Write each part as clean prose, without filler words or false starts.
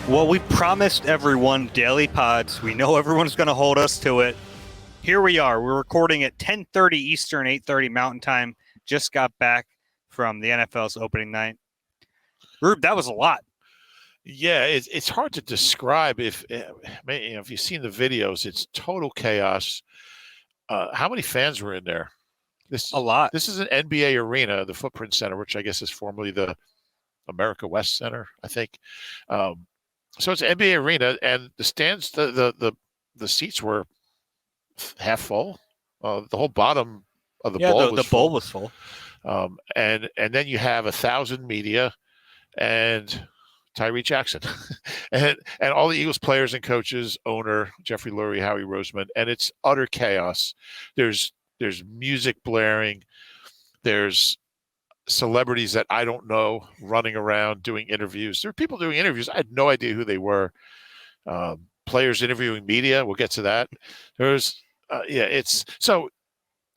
Well, we promised everyone daily pods. We know everyone's going to hold us to it. Here we are. We're recording at 10:30 Eastern, 8:30 Mountain Time. Just got back from the NFL's opening night. Rube, that was a lot. Yeah, it's hard to describe if you've seen the videos, it's total chaos. How many fans were in there? A lot. This is an NBA arena, the Footprint Center, which I guess is formerly the America West Center, I think. So it's an NBA arena, and the stands, the seats were half full. The whole bottom of the bowl was the bowl was full. And then you have 1,000 media and Tyree Jackson and all the Eagles players and coaches, owner Jeffrey Lurie, Howie Roseman, and it's utter chaos. There's music blaring. There's celebrities that I don't know running around doing interviews. There are people doing interviews. I had no idea who they were. Players interviewing media. We'll get to that. It's so,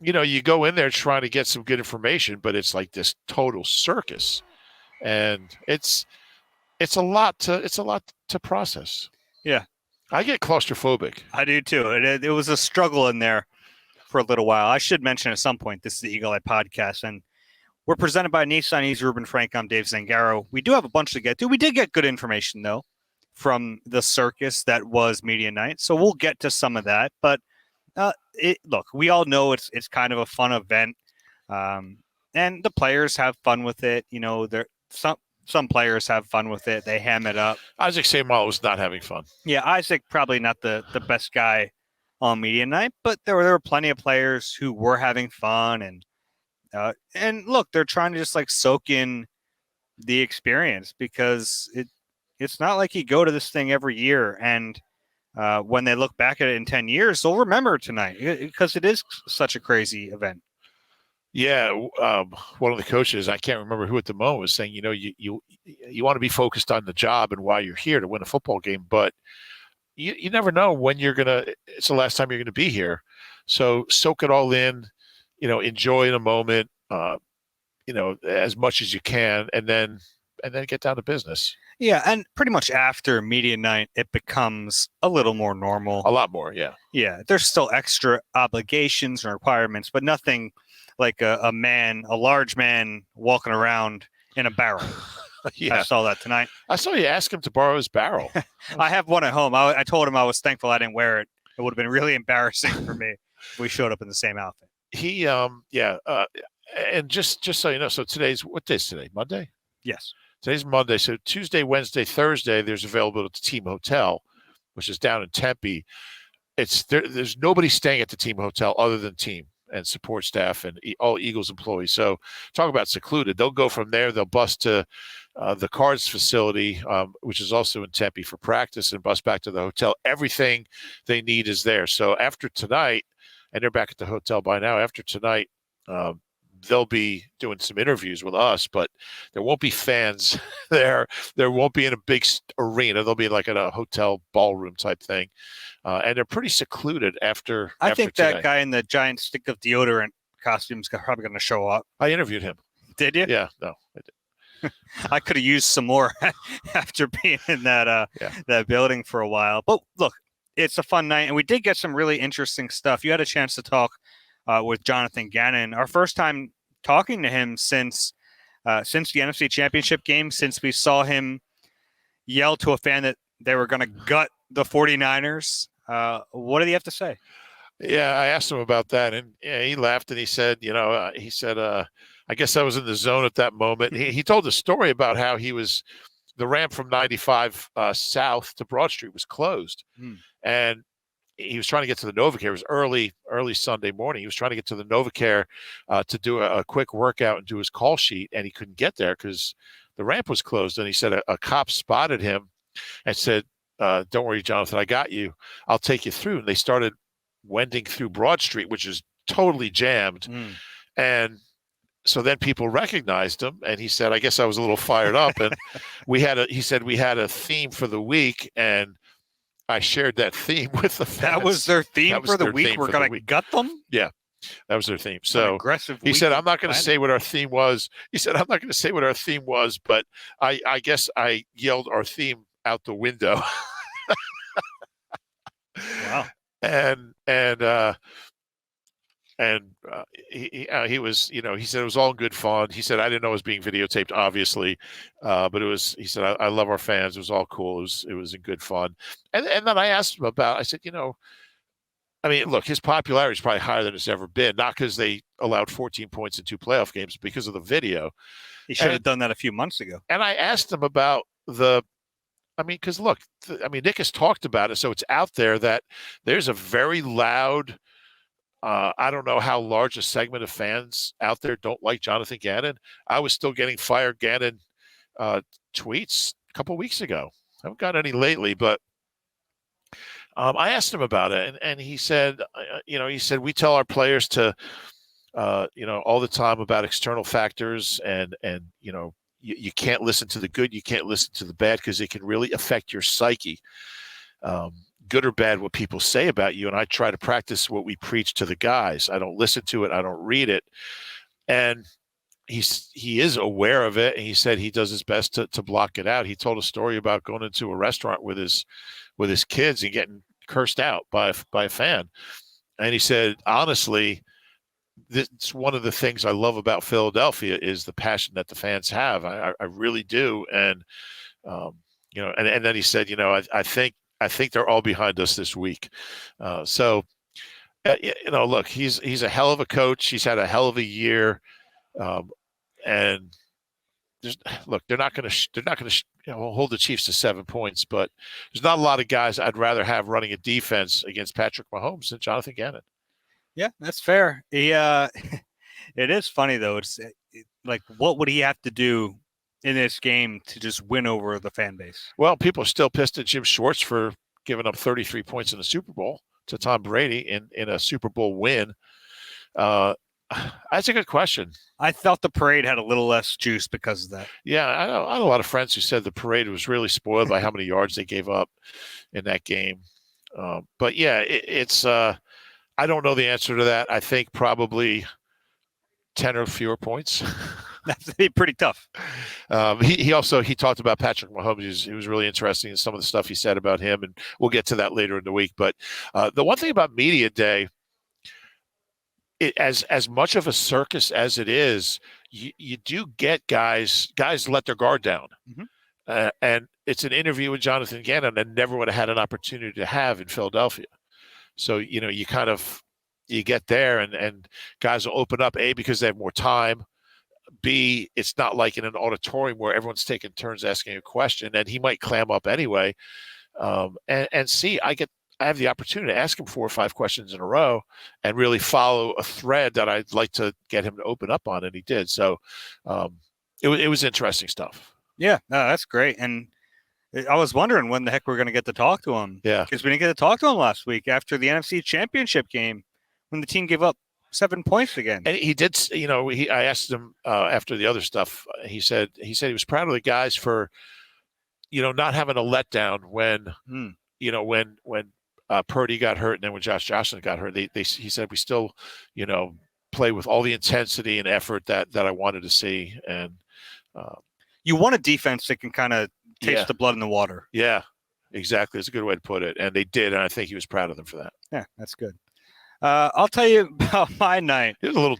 you go in there trying to get some good information, but it's like this total circus, and it's a lot to process. Yeah, I get claustrophobic. I do too. It was a struggle in there for a little while. I should mention at some point, this is the Eagle Eye Podcast, and we're presented by Nissan Ease Reuben Frank. I'm Dave Zangaro. We do have a bunch to get to. We did get good information, though, from the circus that was media night. So we'll get to some of that. But look, we all know it's kind of a fun event. And the players have fun with it. Some players have fun with it. They ham it up. Isaac Seumalo was not having fun. Yeah, Isaac probably not the best guy on media night, but there were plenty of players who were having fun. And look, they're trying to just like soak in the experience, because it's not like you go to this thing every year, and when they look back at it in 10 years, they'll remember tonight, because it is such a crazy event. Yeah, one of the coaches, I can't remember who at the moment, was saying, you want to be focused on the job and why you're here to win a football game, but you never know when it's the last time you're going to be here. So soak it all in, enjoy the moment, as much as you can, and then get down to business. Yeah, and pretty much after media night, it becomes a little more normal. A lot more, yeah. Yeah, there's still extra obligations and requirements, but nothing like a large man walking around in a barrel. Yeah. I saw that tonight. I saw you ask him to borrow his barrel. I have one at home. I told him I was thankful I didn't wear it. It would have been really embarrassing for me if we showed up in the same outfit. And just so you know, so what day is today? Monday? Yes. Today's Monday. So Tuesday, Wednesday, Thursday, there's available at the team hotel, which is down in Tempe. There's nobody staying at the team hotel other than team and support staff and all Eagles employees. So talk about secluded. They'll go from there. They'll bus to the Cards facility, which is also in Tempe, for practice, and bus back to the hotel. Everything they need is there. So after tonight, and they're back at the hotel by now, after tonight, they'll be doing some interviews with us, but there won't be fans there. There won't be in a big arena. They'll be like at a hotel ballroom type thing. And they're pretty secluded after I think today. That guy in the giant stick of deodorant costume is probably going to show up. I interviewed him. Did you? Yeah, no, I did. I could have used some more after being in that building for a while. But look, it's a fun night, and we did get some really interesting stuff. You had a chance to talk with Jonathan Gannon. Our first time talking to him since the NFC Championship game, since we saw him yell to a fan that they were going to gut the 49ers. What did he have to say? Yeah, I asked him about that, and he laughed, and he said, I guess I was in the zone at that moment. He told a story about how the ramp from 95 south to Broad Street was closed, and he was trying to get to the NovaCare. It was early Sunday morning. He was trying to get to the NovaCare to do a quick workout and do his call sheet, and he couldn't get there because the ramp was closed. And he said a cop spotted him and said, don't worry, Jonathan, I got you. I'll take you through. And they started wending through Broad Street, which is totally jammed. And so then people recognized him, and he said, I guess I was a little fired up. And he said we had a theme for the week, and I shared that theme with the fans. That was their theme for the week? We're going to gut them? Yeah, that was their theme. So aggressive. He said, I'm not going to say what our theme was. He said, I'm not going to say what our theme was, but I guess I yelled our theme out the window. Wow. He was, he said it was all in good fun. He said, I didn't know it was being videotaped, obviously, but he said, I love our fans. It was all cool. It was in good fun. And then I asked him I said, I mean, look, his popularity is probably higher than it's ever been, not because they allowed 14 points in 2 playoff games, because of the video. He should have done that a few months ago. And I asked him about because look, Nick has talked about it, so it's out there that there's a very loud, I don't know how large a segment of fans out there don't like Jonathan Gannon. I was still getting Fire Gannon tweets a couple of weeks ago. I haven't got any lately, but I asked him about it, and he said, we tell our players to, all the time about external factors, and you can't listen to the good, you can't listen to the bad, because it can really affect your psyche. Good or bad, what people say about you. And I try to practice what we preach to the guys. I don't listen to it. I don't read it. And he is aware of it. And he said he does his best to block it out. He told a story about going into a restaurant with his kids and getting cursed out by a fan. And he said, honestly, it's one of the things I love about Philadelphia is the passion that the fans have. I really do. And, and then he said, I think they're all behind us this week. Look, he's a hell of a coach. He's had a hell of a year. And they're not going to hold the Chiefs to 7 points, but there's not a lot of guys I'd rather have running a defense against Patrick Mahomes than Jonathan Gannon. Yeah, that's fair. It is funny though. It's like, what would he have to do in this game to just win over the fan base? Well, people are still pissed at Jim Schwartz for giving up 33 points in the Super Bowl to Tom Brady in a Super Bowl win. That's a good question. I felt the parade had a little less juice because of that. Yeah, I had a lot of friends who said the parade was really spoiled by how many yards they gave up in that game. But yeah, it's I don't know the answer to that. I think probably 10 or fewer points. That's pretty tough. He also talked about Patrick Mahomes. He was really interesting in some of the stuff he said about him, and we'll get to that later in the week. But the one thing about Media Day, as much of a circus as it is, you do get guys let their guard down. Mm-hmm. And it's an interview with Jonathan Gannon that never would have had an opportunity to have in Philadelphia. So, you get there and guys will open up, A, because they have more time. B, it's not like in an auditorium where everyone's taking turns asking a question, and he might clam up anyway. And C, I have the opportunity to ask him 4 or 5 questions in a row and really follow a thread that I'd like to get him to open up on, and he did. So it was interesting stuff. Yeah, no, that's great. And I was wondering when the heck we're going to get to talk to him. Yeah, because we didn't get to talk to him last week after the NFC Championship game when the team gave up 7 points again. And he did, I asked him after the other stuff. He said he was proud of the guys for, not having a letdown when, when Purdy got hurt and then when Josh Johnson got hurt. He said we still, play with all the intensity and effort that I wanted to see. And you want a defense that can kind of taste the blood in the water. Yeah, exactly. It's a good way to put it. And they did, and I think he was proud of them for that. Yeah, that's good. I'll tell you about my night. It was a little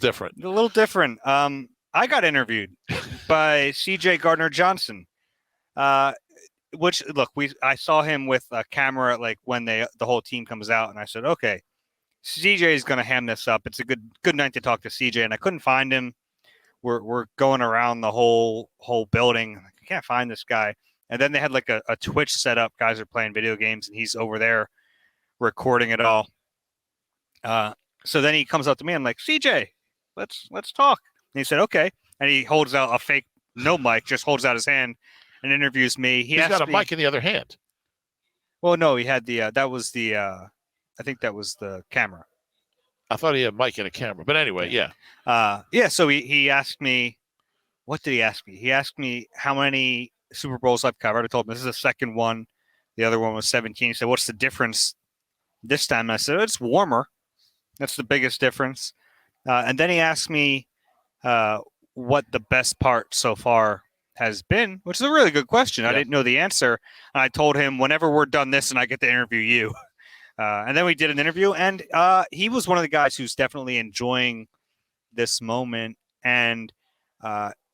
different. I got interviewed by CJ Gardner-Johnson, which, look, I saw him with a camera like when the whole team comes out, and I said, okay, CJ is going to ham this up. It's a good night to talk to CJ, and I couldn't find him. We're going around the whole building. I can't find this guy. And then they had like a Twitch set up. Guys are playing video games, and he's over there recording it all. So then he comes up to me. I'm like, CJ, let's talk. And he said, okay. And he holds out a fake no mic, just holds out his hand and interviews me. He's got a mic in the other hand. Well, no, he had I think that was the camera. I thought he had a mic and a camera, but anyway, yeah. So he asked me, what did he ask me? He asked me how many Super Bowls I've covered. I told him this is the second one. The other one was 17. He said, what's the difference this time? And I said, it's warmer. That's the biggest difference. And then he asked me what the best part so far has been, which is a really good question. Yeah. I didn't know the answer. And I told him, whenever we're done this and I get to interview you. And then we did an interview, and he was one of the guys who's definitely enjoying this moment. And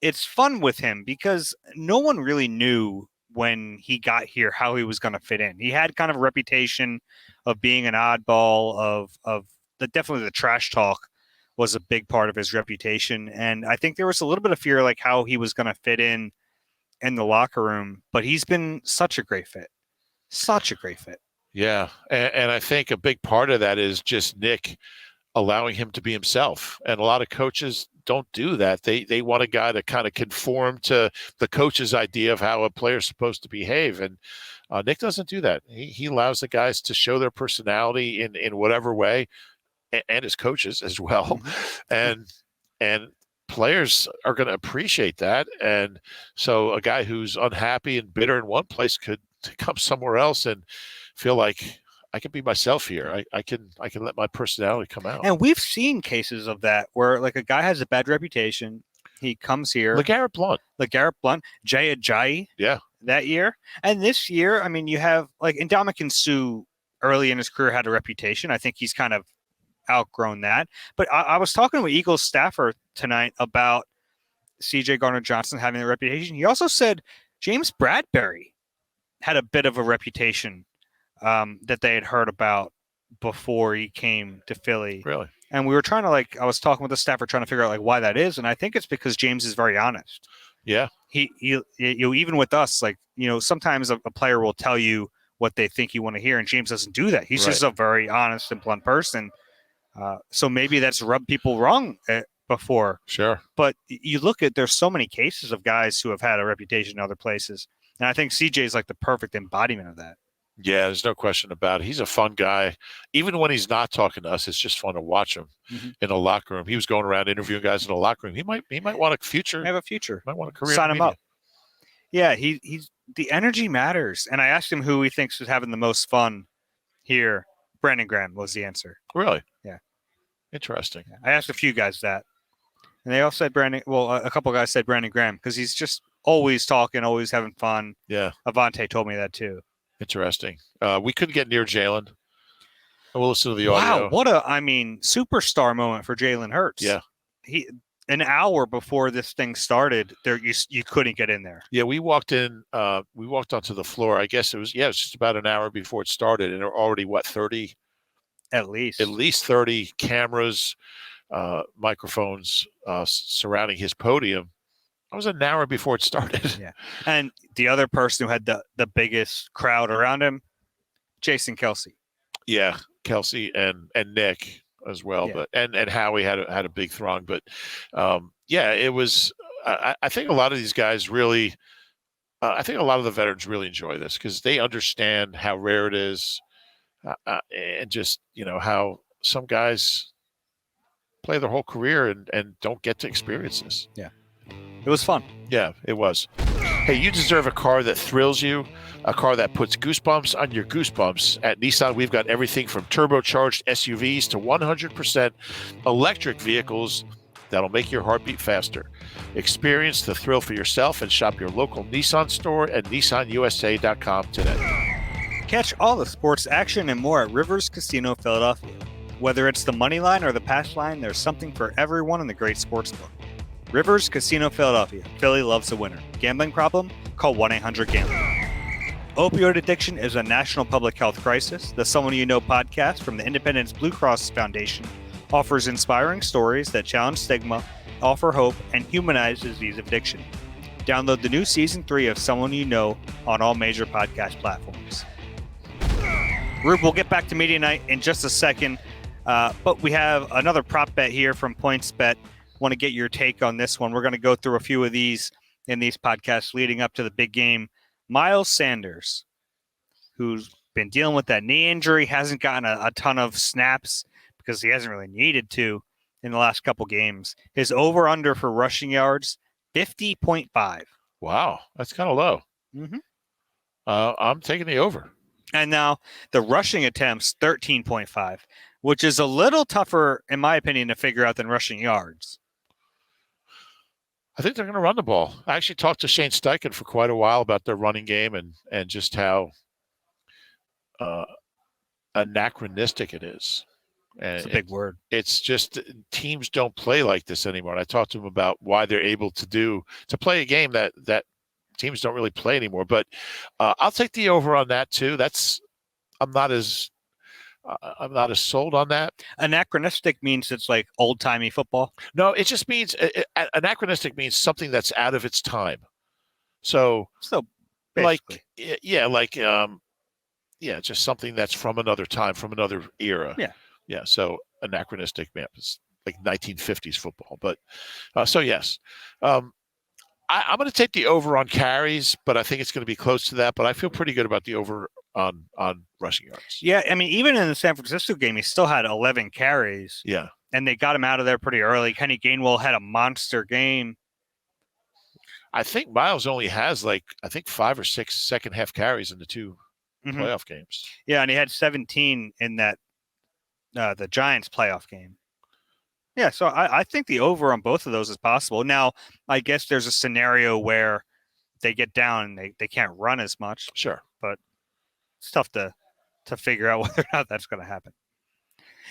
it's fun with him because no one really knew when he got here how he was going to fit in. He had kind of a reputation of being an oddball, of definitely the trash talk was a big part of his reputation. And I think there was a little bit of fear, like how he was going to fit in the locker room, but he's been such a great fit. Such a great fit. Yeah. And I think a big part of that is just Nick allowing him to be himself. And a lot of coaches don't do that. They want a guy to kind of conform to the coach's idea of how a player's supposed to behave. And Nick doesn't do that. He allows the guys to show their personality in whatever way, and his coaches as well. And players are going to appreciate that. And so a guy who's unhappy and bitter in one place could come somewhere else and feel like, I can be myself here. I can let my personality come out. And we've seen cases of that where, like, a guy has a bad reputation. He comes here. LeGarrette Blount. Jay Ajayi. Yeah. That year. And this year, I mean, you have, like, Ndamukong Suh early in his career had a reputation. I think he's kind of outgrown that. But I was talking with Eagles staffer tonight about CJ Gardner-Johnson having a reputation. He also said James Bradbury had a bit of a reputation that they had heard about before he came to Philly. Really? And we were trying to, I was talking with the staffer trying to figure out, like, why that is. And I think it's because James is very honest. Yeah. He even with us, like, sometimes a player will tell you what they think you want to hear, and James doesn't do that. He's just a very honest and blunt person. So maybe that's rubbed people wrong before. Sure. But you look at, there's so many cases of guys who have had a reputation in other places. And I think CJ is like the perfect embodiment of that. Yeah, there's no question about it. He's a fun guy. Even when he's not talking to us, it's just fun to watch him in a locker room. He was going around interviewing guys in the locker room. He might want a future. Have a future. Might want a career. Sign him up. Yeah, he's the energy matters. And I asked him who he thinks is having the most fun here. Brandon Graham was the answer. Really? Yeah. Interesting. Yeah. I asked a few guys that. And they all said Brandon. Well, a couple of guys said Brandon Graham because he's just always talking, always having fun. Yeah. Avante told me that too. Interesting. We couldn't get near Jalen. We'll listen to the audio. Wow, what a superstar moment for Jalen Hurts. Yeah. An hour before this thing started, you couldn't get in there. Yeah, we walked in. We walked onto the floor. I guess it was just about an hour before it started, and there were already 30, at least 30 cameras, microphones surrounding his podium. That was an hour before it started. Yeah, and the other person who had the biggest crowd around him, Jason Kelsey. Yeah, Kelsey and Nick as well, Yeah. but and Howie had a big throng, but yeah, it was. I think a lot of these guys really. I think a lot of the veterans really enjoy this because they understand how rare it is, and just how some guys play their whole career and don't get to experience this. Yeah. It was fun. Yeah, it was. Hey, you deserve a car that thrills you, a car that puts goosebumps on your goosebumps. At Nissan, we've got everything from turbocharged SUVs to 100% electric vehicles that'll make your heart beat faster. Experience the thrill for yourself and shop your local Nissan store at nissanusa.com today. Catch all the sports action and more at Rivers Casino Philadelphia. Whether it's the money line or the pass line, there's something for everyone in the great sports book. Rivers Casino Philadelphia. Philly loves a winner. Gambling problem? Call 1-800-GAMBLER. Opioid addiction is a national public health crisis. The Someone You Know podcast from the Independence Blue Cross Foundation offers inspiring stories that challenge stigma, offer hope, and humanize disease addiction. Download the new Season 3 of Someone You Know on all major podcast platforms. Rube, we'll get back to Media Night in just a second, but we have another prop bet here from PointsBet. Want to get your take on this one. We're going to go through a few of these in these podcasts leading up to the big game. Miles Sanders, who's been dealing with that knee injury, hasn't gotten a ton of snaps because he hasn't really needed to in the last couple games. His over-under for rushing yards, 50.5. Wow, that's kind of low. Mm-hmm. I'm taking the over. And now the rushing attempts, 13.5, which is a little tougher, in my opinion, to figure out than rushing yards. I think they're going to run the ball. I actually talked to Shane Steichen for quite a while about their running game and just how anachronistic it is. And It's a big word. It's just teams don't play like this anymore. And I talked to him about why they're able to play a game that teams don't really play anymore. But I'll take the over on that too. I'm not as sold on that. Anachronistic means it's like old timey football. No, it just means anachronistic means something that's out of its time. So basically. just something that's from another time, from another era. Yeah. So anachronistic, man, it's like 1950s football. But so yes, I'm going to take the over on carries, but I think it's going to be close to that. But I feel pretty good about the over on rushing yards. Yeah, I mean, even in the San Francisco game, he still had 11 carries. Yeah, and they got him out of there pretty early. Kenny Gainwell had a monster game. I think Miles only has 5 or 6 second half carries in the 2 playoff games. Yeah, and he had 17 in that the Giants playoff game. Yeah, so I think the over on both of those is possible. Now, I guess there's a scenario where they get down and they can't run as much. Sure. But it's tough to figure out whether or not that's going to happen.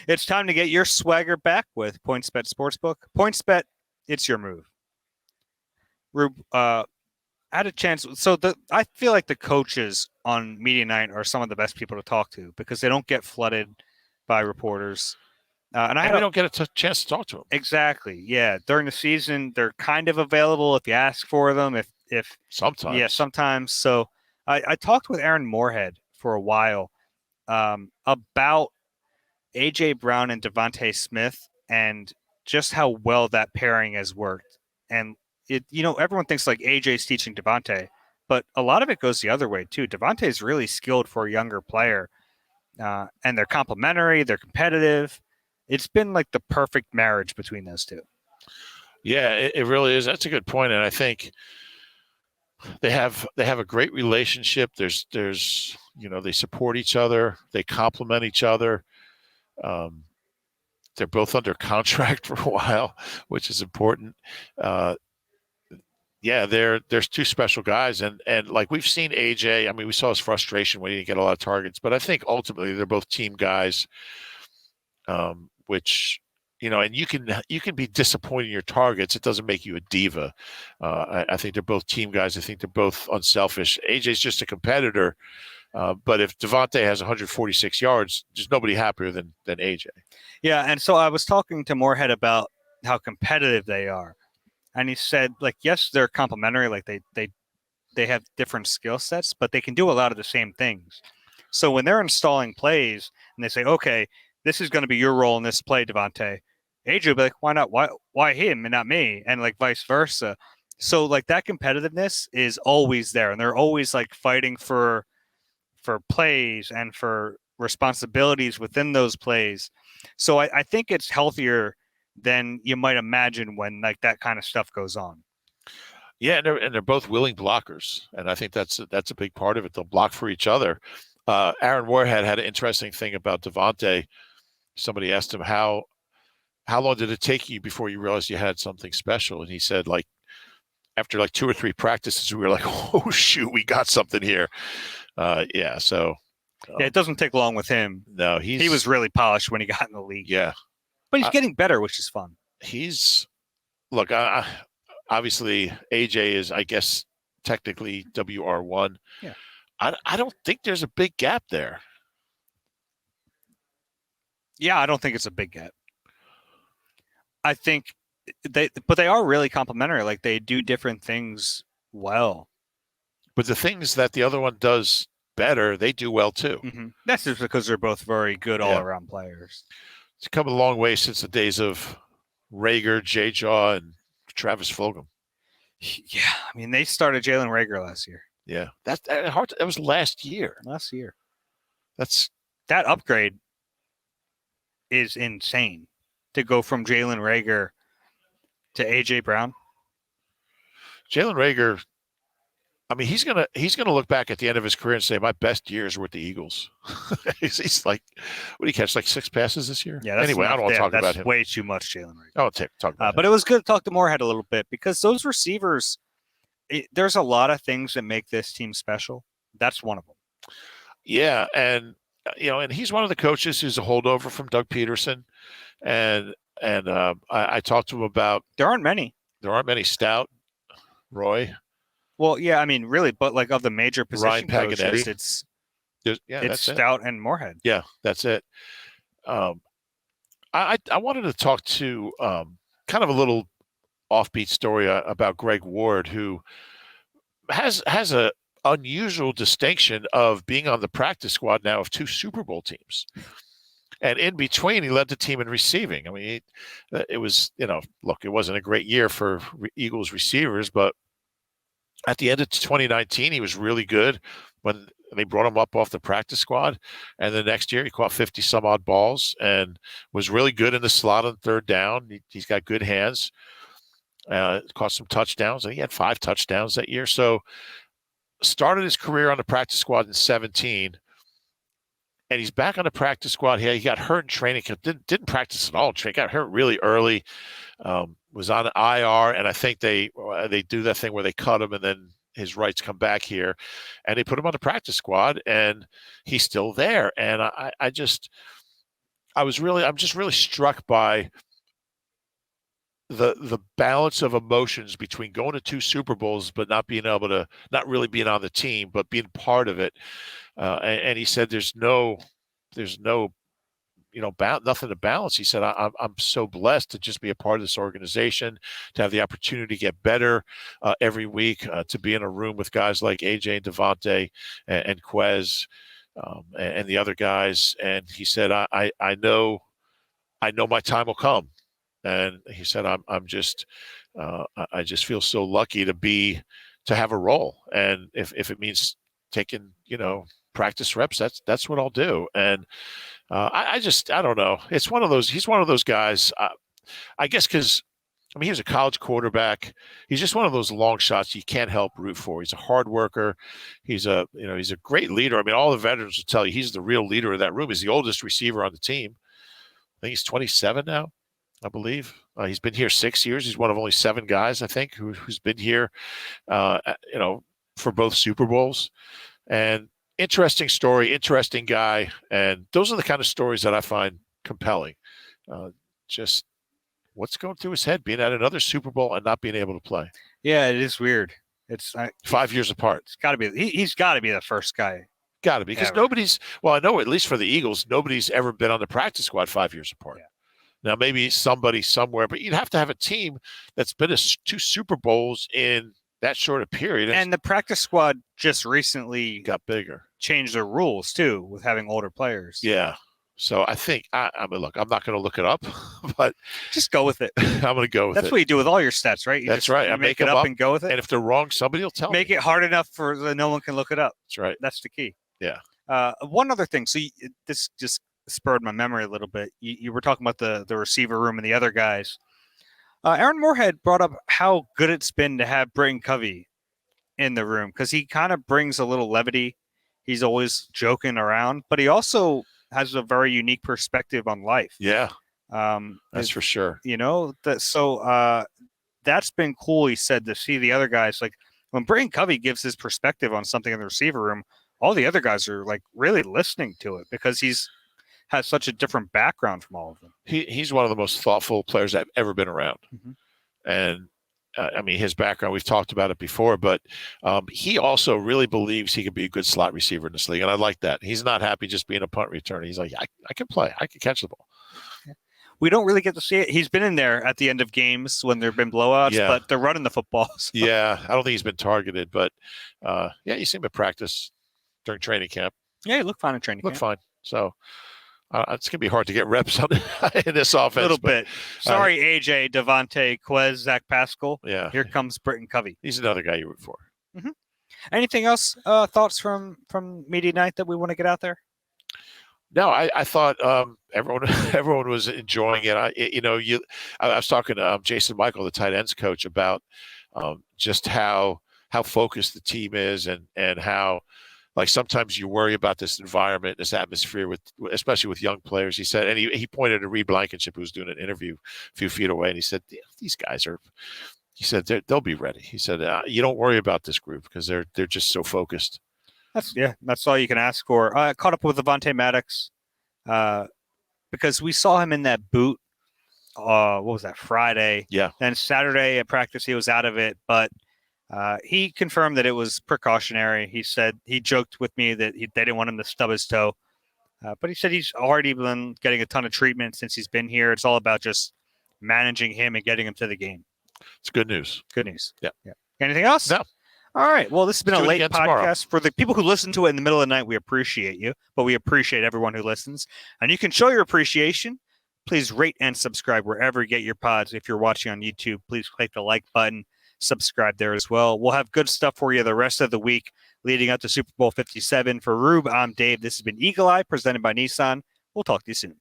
It's time to get your swagger back with PointsBet Sportsbook. PointsBet, it's your move. Rube, I had a chance. So I feel like the coaches on media night are some of the best people to talk to because they don't get flooded by reporters. And we don't get a chance to talk to them. Exactly. Yeah. During the season, they're kind of available if you ask for them. If sometimes. Yeah, sometimes. So I talked with Aaron Moorehead for a while about A.J. Brown and Devontae Smith and just how well that pairing has worked. And everyone thinks like AJ's teaching Devontae, but a lot of it goes the other way too. Devontae is really skilled for a younger player, and they're complementary. They're competitive. It's been like the perfect marriage between those two. Yeah, it really is. That's a good point, and I think they have a great relationship. There's they support each other. They complement each other. They're both under contract for a while, which is important. There's 2 special guys, and like we've seen AJ. I mean, we saw his frustration when he didn't get a lot of targets, but I think ultimately they're both team guys. Which and you can be disappointed in your targets. It doesn't make you a diva. I think they're both team guys. I think they're both unselfish. AJ's just a competitor, but if Devontae has 146 yards, there's nobody happier than AJ. Yeah, and so I was talking to Moorehead about how competitive they are. And he said, like, yes, they're complementary. Like they have different skill sets, but they can do a lot of the same things. So when they're installing plays and they say, okay, this is going to be your role in this play, Devontae, AJ will be like, why not? Why him and not me? And like vice versa. So like that competitiveness is always there. And they're always like fighting for plays and for responsibilities within those plays. So I think it's healthier than you might imagine when like that kind of stuff goes on. Yeah, and they're both willing blockers, and I think that's a big part of it. They'll block for each other. Aaron Moorehead had an interesting thing about Devontae. Somebody asked him how long did it take you before you realized you had something special, and he said like after like 2 or 3 practices, we were like, oh shoot, we got something here. So it doesn't take long with him. No, he was really polished when he got in the league. Yeah. But he's getting better, which is fun. Obviously AJ is, I guess, technically WR1. Yeah. I don't think there's a big gap there. Yeah, I don't think it's a big gap. I think they are really complementary. Like they do different things well. But the things that the other one does better, they do well too. Mm-hmm. That's just because they're both very good all-around players. It's come a long way since the days of Rager, J-Jaw, and Travis Fulgham. Yeah, I mean, they started Jalen Rager last year. Yeah, that was last year. That upgrade is insane to go from Jalen Rager to A.J. Brown. Jalen Rager I mean, he's gonna look back at the end of his career and say, my best years were with the Eagles. He's like, what did he catch? Like 6 passes this year? Yeah, that's Anyway, I enough. don't want to Yeah, talk that's about him. way too much, Jalen. Right? I don't talk about him. But it was good to talk to Moorehead a little bit because those receivers, there's a lot of things that make this team special. That's one of them. Yeah, and and he's one of the coaches who's a holdover from Doug Peterson, and I talked to him about there aren't many. Stout, Roy. Well, yeah, I mean, really, but like of the major position Ryan coaches, Paganetti. it's Stout and Moorehead. Yeah, that's it. I wanted to talk to kind of a little offbeat story about Greg Ward, who has a unusual distinction of being on the practice squad now of 2 Super Bowl teams. And in between, he led the team in receiving. I mean, it was, look, it wasn't a great year for Eagles receivers, but at the end of 2019, he was really good when they brought him up off the practice squad. And the next year, he caught 50 some odd balls and was really good in the slot on 3rd down. He's got good hands, caught some touchdowns. And he had 5 touchdowns that year. So started his career on the practice squad in 17. And he's back on the practice squad here. He got hurt in training. Didn't practice at all. Got hurt really early. Was on IR, and I think they do that thing where they cut him, and then his rights come back here, and they put him on the practice squad, and he's still there. And I'm just really struck by the balance of emotions between going to 2 Super Bowls but not really being on the team but being part of it. And he said there's no nothing to balance. He said, I'm so blessed to just be a part of this organization, to have the opportunity to get better every week, to be in a room with guys like AJ and Devontae and Quez and the other guys. And he said, I know my time will come. And he said, I just feel so lucky to have a role. And if it means taking, practice reps, that's what I'll do. And I don't know. It's one of those. He's one of those guys. I guess because he was a college quarterback. He's just one of those long shots you can't help root for. He's a hard worker. He's a great leader. I mean, all the veterans will tell you he's the real leader of that room. He's the oldest receiver on the team. I think he's 27 now, I believe. He's been here 6 years. He's one of only 7 guys, I think, who's been here, for both Super Bowls. And interesting story, interesting guy. And those are the kind of stories that I find compelling. Just what's going through his head, being at another Super Bowl and not being able to play. Yeah, it is weird. It's 5 years apart. It's got to be. He's got to be the first guy. Got to be, because I know at least for the Eagles, nobody's ever been on the practice squad 5 years apart. Yeah. Now, maybe somebody somewhere, but you'd have to have a team that's been to 2 Super Bowls in that short a period. And the practice squad just recently got bigger, changed their rules too, with having older players. Yeah. So I think I mean, look, I'm not going to look it up, but just go with it. I'm going to go with That's it. what you do with all your stats, right? That's right. I make it up and go with it. And if they're wrong, somebody will tell me. Make it hard enough for that no one can look it up. That's right. That's the key. Yeah. One other thing. So this just spurred my memory a little bit. You were talking about the receiver room and the other guys. Aaron Moorehead brought up how good it's been to have Britton Covey in the room, because he kind of brings a little levity. He's always joking around, but he also has a very unique perspective on life. Yeah. That's for sure. That's been cool, he said, to see the other guys. Like when Britton Covey gives his perspective on something in the receiver room, all the other guys are like really listening to it, because has such a different background from all of them. He's one of the most thoughtful players I've ever been around. Mm-hmm. And I mean, his background, we've talked about it before, but he also really believes he could be a good slot receiver in this league. And I like that. He's not happy just being a punt returner. He's like, I can play. I can catch the ball. We don't really get to see it. He's been in there at the end of games when there have been blowouts, but they're running the football. So. Yeah, I don't think he's been targeted, but you see him at practice during training camp. Yeah, he looked fine in training camp. Looked fine. So it's going to be hard to get reps in this offense. A little bit. Sorry, AJ, Devontae, Quez, Zach Pascal. Yeah. Here comes Britton Covey. He's another guy you root for. Mm-hmm. Anything else, thoughts from media night that we want to get out there? No, I thought everyone was enjoying it. I was talking to Jason Michael, the tight ends coach, about just how how focused the team is, and how, like, sometimes you worry about this environment, this atmosphere especially with young players. He said, and he pointed to Reed Blankenship, who was doing an interview a few feet away, and he said, these guys are. He said they'll be ready. He said, you don't worry about this group because they're just so focused. That's all you can ask for. I caught up with Avonte Maddox because we saw him in that boot. What was that, Friday? Yeah. Then Saturday at practice he was out of it, but he confirmed that it was precautionary. He said he joked with me that they didn't want him to stub his toe, but he said he's already been getting a ton of treatment since he's been here. It's all about just managing him and getting him to the game. It's good news. Good news. Yeah. Anything else? No. All right. Well, this has been a late podcast. Tomorrow. For the people who listen to it in the middle of the night, we appreciate you, but we appreciate everyone who listens. And you can show your appreciation. Please rate and subscribe wherever you get your pods. If you're watching on YouTube, please click the like button. Subscribe there as well. We'll have good stuff for you the rest of the week leading up to Super Bowl 57. For Rube, I'm Dave. This has been Eagle Eye presented by Nissan. We'll talk to you soon.